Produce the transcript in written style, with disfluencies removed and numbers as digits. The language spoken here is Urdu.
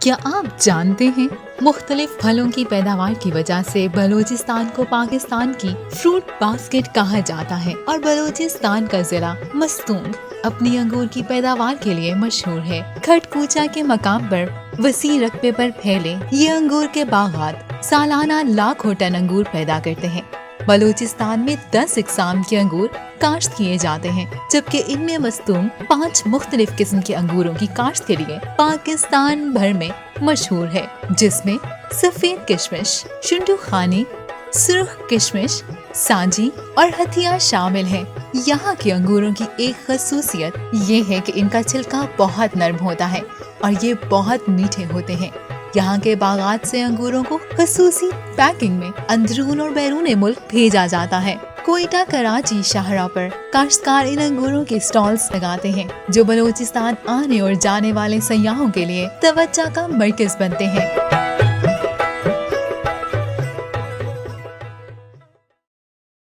کیا آپ جانتے ہیں مختلف پھلوں کی پیداوار کی وجہ سے بلوچستان کو پاکستان کی فروٹ باسکٹ کہا جاتا ہے اور بلوچستان کا ضلع مستونگ اپنی انگور کی پیداوار کے لیے مشہور ہے۔ کھٹ کوچا کے مقام پر وسیع رقبے پر پھیلے یہ انگور کے باغات سالانہ لاکھوں ٹن انگور پیدا کرتے ہیں۔ بلوچستان میں 10 اقسام کے انگور کاشت کیے جاتے ہیں، جبکہ ان میں مستونگ 5 مختلف قسم کے انگوروں کی کاشت کے لیے پاکستان بھر میں مشہور ہے، جس میں سفید کشمش، شنڈو خانی، سرخ کشمش، سانجی اور ہتھیا شامل ہیں۔ یہاں کے انگوروں کی ایک خصوصیت یہ ہے کہ ان کا چھلکا بہت نرم ہوتا ہے اور یہ بہت میٹھے ہوتے ہیں۔ یہاں کے باغات سے انگوروں کو خصوصی پیکنگ میں اندرون اور بیرون ملک بھیجا جاتا ہے۔ کوئٹہ کراچی شاہراہ پر کاشتکار ان انگوروں کے سٹالز لگاتے ہیں، جو بلوچستان آنے اور جانے والے سیاحوں کے لیے توجہ کا مرکز بنتے ہیں۔